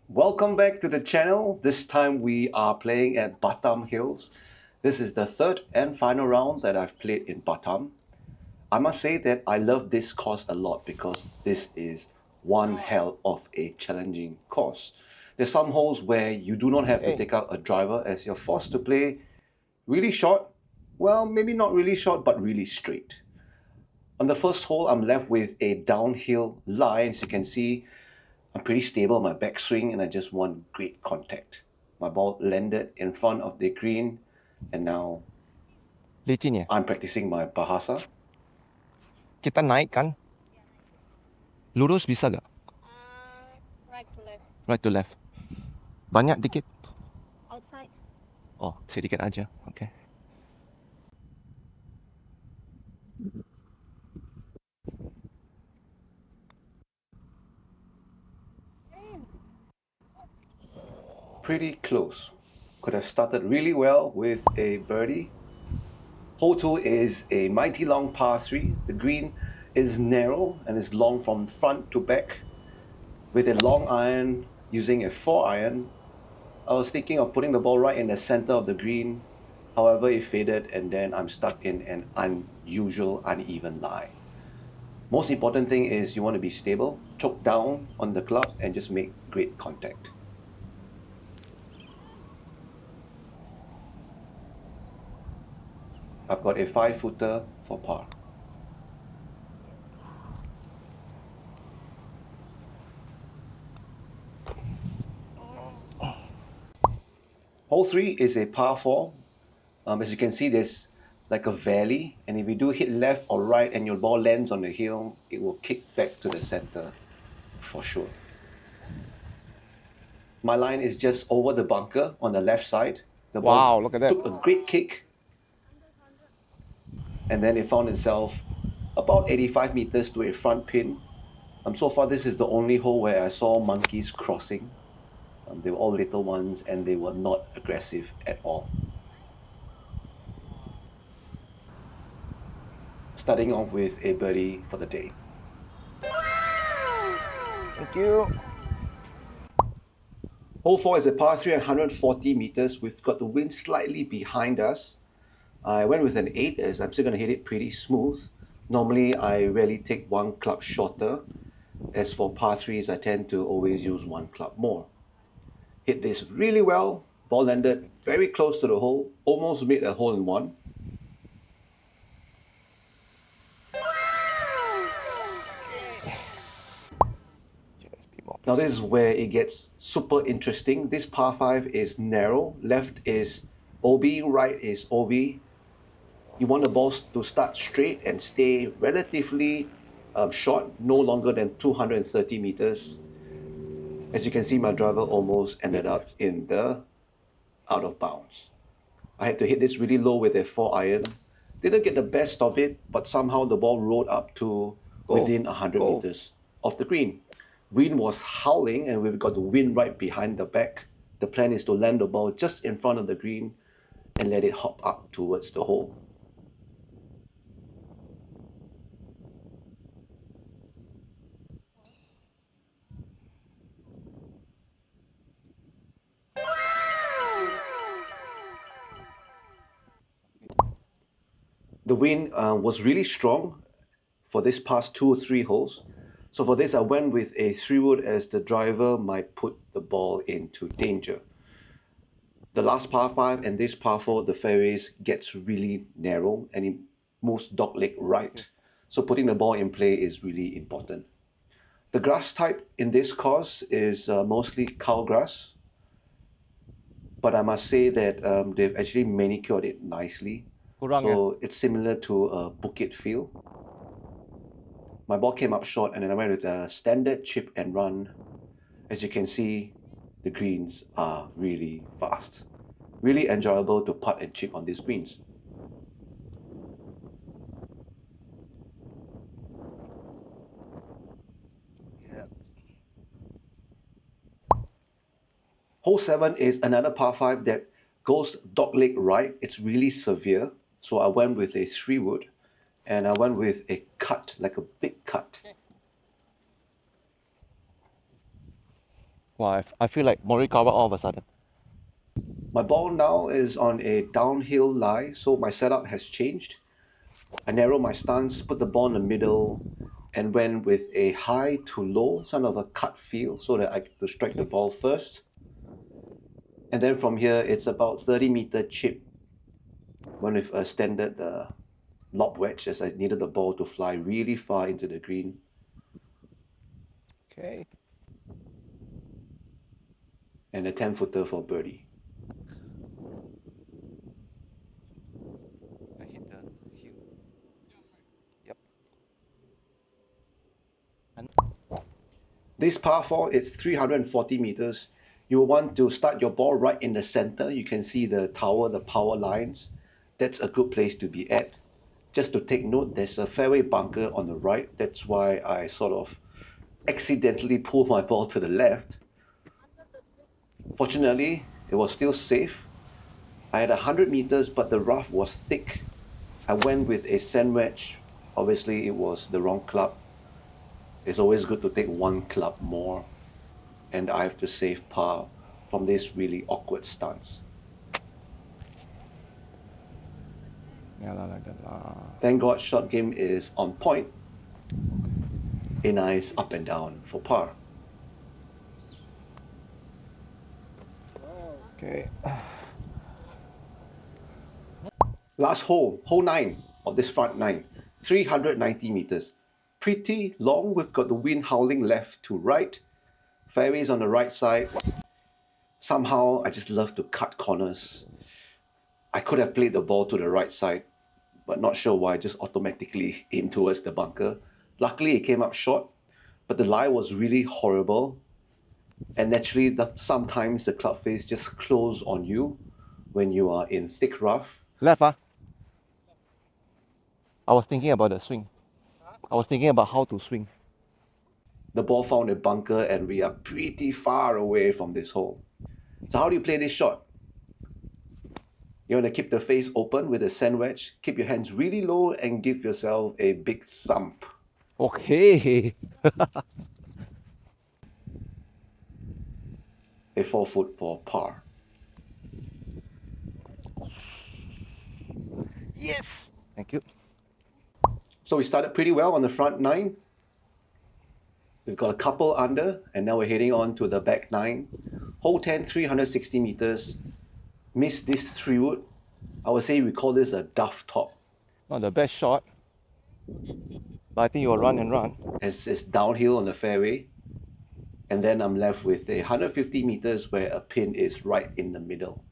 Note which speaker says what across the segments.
Speaker 1: Welcome back to the channel. This time we are playing at Batam Hills. This is the third and final round that I've played in Batam. I must say that I love this course a lot because this is one hell of a challenging course. There's some holes where you do not have to take out a driver as you're forced to play really short. Well, maybe not really short, but really straight. On the first hole, I'm left with a downhill lie. As you can see, I'm pretty stable on my backswing and I just want great contact. My ball landed in front of the green and now
Speaker 2: Licin ya?
Speaker 1: I'm practicing my bahasa.
Speaker 2: Kita naik kan? Lurus bisa gak?
Speaker 3: Right to left.
Speaker 2: Right to left. Banyak dikit?
Speaker 3: Outside.
Speaker 2: Oh, sedikit aja. Okay.
Speaker 1: Pretty close. Could have started really well with a birdie. Hole 2 is a mighty long par 3. The green is narrow and is long from front to back. With a long iron using a 4 iron, I was thinking of putting the ball right in the center of the green. However, it faded and then I'm stuck in an unusual uneven lie. Most important thing is you want to be stable, choke down on the club and just make great contact. I've got a 5-footer for par. Hole 3 is a par 4. As you can see, there's like a valley, and if you do hit left or right and your ball lands on the hill, it will kick back to the center for sure. My line is just over the bunker on the left side. The ball
Speaker 2: Wow, look at that.
Speaker 1: took a great kick, and then it found itself about 85 meters to a front pin. So far, this is the only hole where I saw monkeys crossing. They were all little ones and they were not aggressive at all. Starting off with a birdie for the day.
Speaker 2: Thank you.
Speaker 1: Hole 4 is a par 3 at 140 meters. We've got the wind slightly behind us. I went with an 8 as I'm still going to hit it pretty smooth. Normally, I rarely take one club shorter. As for par 3s, I tend to always use one club more. Hit this really well. Ball landed very close to the hole. Almost made a hole in one. Now this is where it gets super interesting. This par 5 is narrow. Left is OB, right is OB. You want the balls to start straight and stay relatively short, no longer than 230 meters. As you can see, my driver almost ended up in the out of bounds. I had to hit this really low with a 4 iron. Didn't get the best of it, but somehow the ball rolled up to within 100 meters of the green. Wind was howling and we've got the wind right behind the back. The plan is to land the ball just in front of the green and let it hop up towards the hole. The wind was really strong for this past 2 or 3 holes. So for this, I went with a 3-wood as the driver might put the ball into danger. The last par 5 and this par 4, the fairways gets really narrow and it moves dogleg right. So putting the ball in play is really important. The grass type in this course is mostly cow grass. But I must say that they've actually manicured it nicely. So it's similar to a Bukit field. My ball came up short and then I went with a standard chip and run. As you can see, the greens are really fast. Really enjoyable to putt and chip on these greens. Hole 7 is another par 5 that goes dogleg right. It's really severe. So I went with a 3-wood and I went with a cut, like a big cut.
Speaker 2: Wow, I feel like Morikawa all of a sudden.
Speaker 1: My ball now is on a downhill lie, so my setup has changed. I narrowed my stance, put the ball in the middle, and went with a high to low, sort of a cut feel, so that I could strike the ball first. And then from here, it's about 30-meter chip. When we've extended the lob wedge, as I needed the ball to fly really far into the green.
Speaker 2: Okay.
Speaker 1: And a 10-footer for birdie.
Speaker 2: I hit the hill. Yep. And
Speaker 1: This par 4, it's 340 meters. You will want to start your ball right in the center. You can see the tower, the power lines. That's a good place to be at. Just to take note, there's a fairway bunker on the right. That's why I sort of accidentally pulled my ball to the left. Fortunately, it was still safe. I had 100 meters, but the rough was thick. I went with a sand wedge. Obviously, it was the wrong club. It's always good to take one club more. And I have to save par from this really awkward stance.
Speaker 2: yeah, like that.
Speaker 1: Thank God shot game is on point. A nice up and down for par.
Speaker 2: Okay.
Speaker 1: Last hole, hole 9 of this front 9, 390 meters. Pretty long. We've got the wind howling left to right. Fairways on the right side. Somehow, I just love to cut corners. I could have played the ball to the right side, but not sure why, just automatically aimed towards the bunker. Luckily, it came up short, but the lie was really horrible. And naturally, sometimes the club face just close on you when you are in thick rough.
Speaker 2: Left, ah. I was thinking about the swing. I was thinking about how to swing.
Speaker 1: The ball found a bunker and we are pretty far away from this hole. So how do you play this shot? You want to keep the face open with a sand wedge, keep your hands really low and give yourself a big thump.
Speaker 2: Okay.
Speaker 1: A 4-foot for par.
Speaker 2: Yes. Thank you.
Speaker 1: So we started pretty well on the front 9. We've got a couple under, and now we're heading on to the back 9. Hole 10, 360 meters. Missed this 3-wood. I would say we call this a duff top.
Speaker 2: Not the best shot, but I think you will run and run.
Speaker 1: As it's downhill on the fairway. And then I'm left with 150 meters where a pin is right in the middle.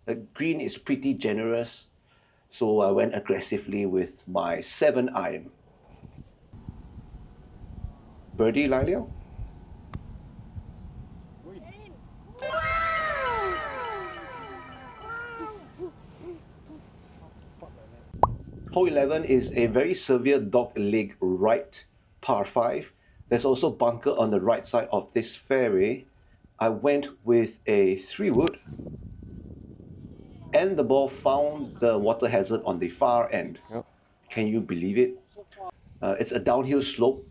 Speaker 1: The green is pretty generous, so I went aggressively with my 7-iron. Birdie, Lailio? Hole 11 is a very severe dog leg right, par 5. There's also bunker on the right side of this fairway. I went with a 3-wood, and the ball found the water hazard on the far end.
Speaker 2: Yep.
Speaker 1: Can you believe it? It's a downhill slope,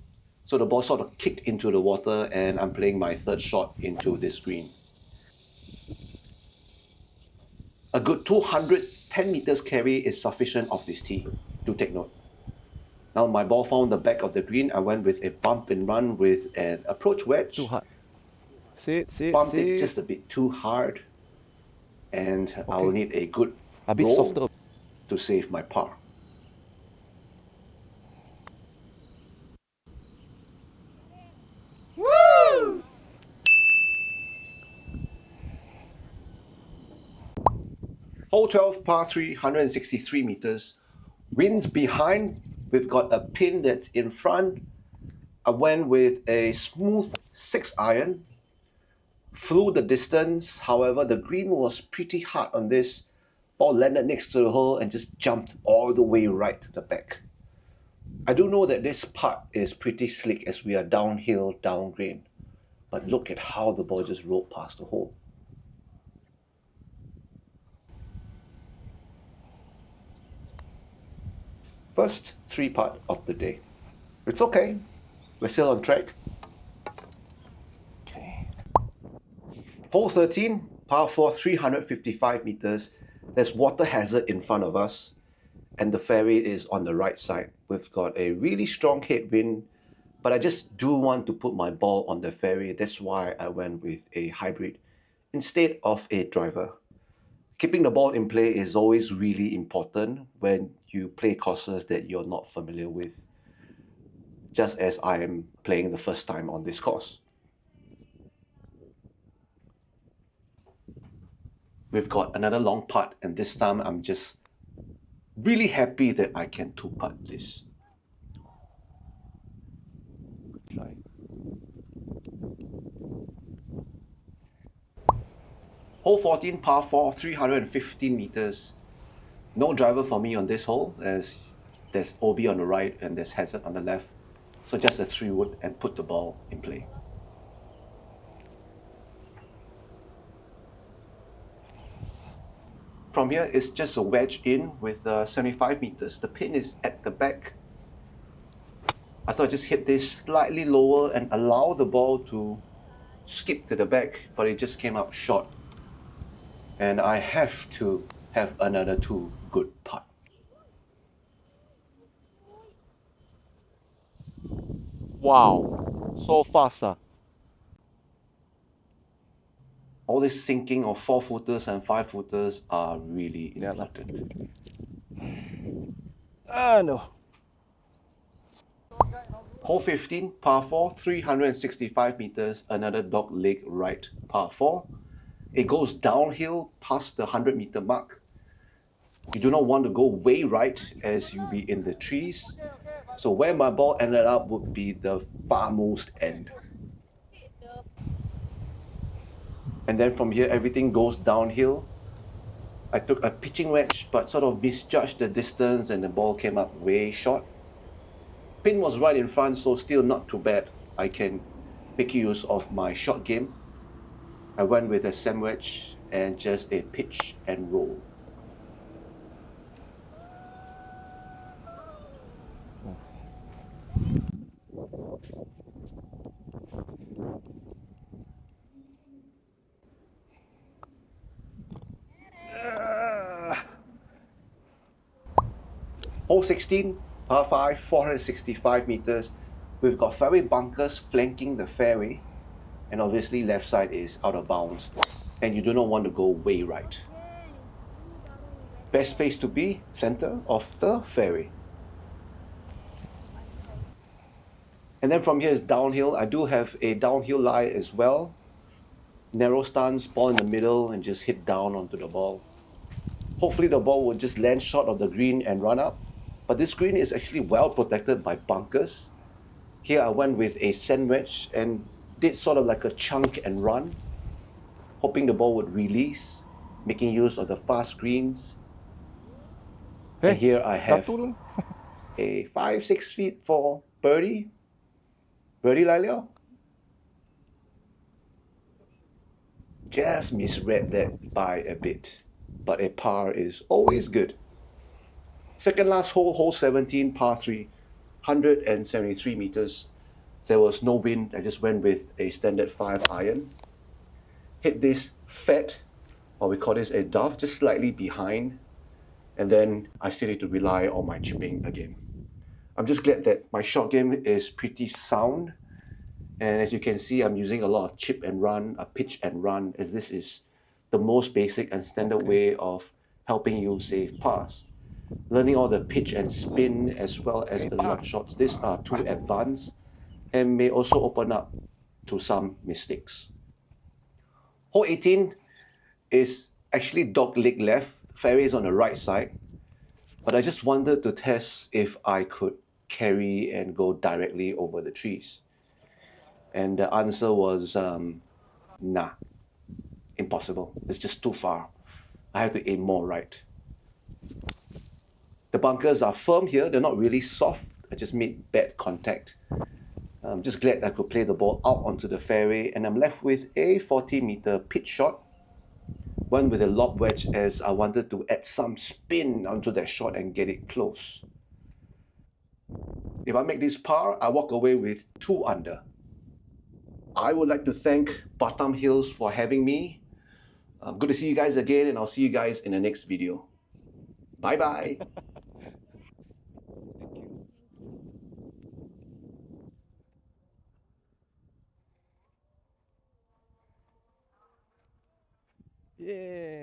Speaker 1: so the ball sort of kicked into the water, and I'm playing my 3rd shot into this green. A good 210 meters carry is sufficient off this tee. Do take note. Now my ball found the back of the green. I went with a bump and run with an approach wedge.
Speaker 2: Too hard. Sit.
Speaker 1: Bumped it just a bit too hard. And I will need a good
Speaker 2: A bit
Speaker 1: roll
Speaker 2: softer.
Speaker 1: to save my par.
Speaker 2: Woo!
Speaker 1: Hole 12, par 3, 163 meters. Winds behind. We've got a pin that's in front. I went with a smooth 6-iron. Flew the distance. However, the green was pretty hard on this. Ball landed next to the hole and just jumped all the way right to the back. I do know that this putt is pretty slick as we are downhill, downgrade. But look at how the ball just rolled past the hole. First 3-putt of the day. It's okay. We're still on track.
Speaker 2: Okay.
Speaker 1: Hole 13, par 4, 355 meters. There's water hazard in front of us, and the fairway is on the right side. We've got a really strong headwind, but I just do want to put my ball on the fairway. That's why I went with a hybrid instead of a driver. Keeping the ball in play is always really important when you play courses that you're not familiar with, just as I am playing the first time on this course. We've got another long putt, and this time I'm just really happy that I can two-putt this.
Speaker 2: Good try.
Speaker 1: Hole 14, par 4, 315 meters. No driver for me on this hole, as there's OB on the right and there's hazard on the left. So just a 3-wood and put the ball in play. From here, it's just a wedge in with 75 meters. The pin is at the back. I thought I'd just hit this slightly lower and allow the ball to skip to the back, but it just came up short. And I have to have another 2 good putt.
Speaker 2: Wow, so fast.
Speaker 1: All this sinking of 4-footers and 5-footers are really
Speaker 2: Yeah, lah.
Speaker 1: important.
Speaker 2: No.
Speaker 1: Hole 15, par 4, 365 meters, another dog leg right par 4. It goes downhill past the 100-meter mark. You do not want to go way right as you'll be in the trees. So where my ball ended up would be the farmost end. And then from here, everything goes downhill. I took a pitching wedge, but sort of misjudged the distance and the ball came up way short. Pin was right in front, so still not too bad. I can make use of my short game. I went with a sand wedge and just a pitch and roll. Hole 16, par 5, 465 meters. We've got fairway bunkers flanking the fairway, and obviously left side is out of bounds, and you do not want to go way right. Best place to be, center of the fairway. And then from here is downhill. I do have a downhill lie as well. Narrow stance, ball in the middle, and just hit down onto the ball. Hopefully the ball will just land short of the green and run up. But this green is actually well protected by bunkers. Here I went with a sand wedge and did sort of like a chunk and run, hoping the ball would release, making use of the fast greens. And here I have a 5-6 feet for birdie. Birdie Lai Liao. Just misread that by a bit, but a par is always good. Second last hole, hole 17, par 3, 173 meters. There was no wind. I just went with a standard 5 iron. Hit this fat, or we call this a dove, just slightly behind. And then I still need to rely on my chipping again. I'm just glad that my short game is pretty sound. And as you can see, I'm using a lot of chip and run, a pitch and run, as this is the most basic and standard way of helping you save pars. Learning all the pitch and spin as well as the lob shots, these are too advanced and may also open up to some mistakes. Hole 18 is actually dog leg left, fairway is on the right side, but I just wanted to test if I could carry and go directly over the trees. And the answer was, nah, impossible. It's just too far. I have to aim more right. The bunkers are firm here. They're not really soft. I just made bad contact. I'm just glad I could play the ball out onto the fairway, and I'm left with a 40-meter pitch shot. Went with a lob wedge as I wanted to add some spin onto that shot and get it close. If I make this par, I walk away with 2 under. I would like to thank Batam Hills for having me. Good to see you guys again, and I'll see you guys in the next video. Bye bye.
Speaker 2: Yay!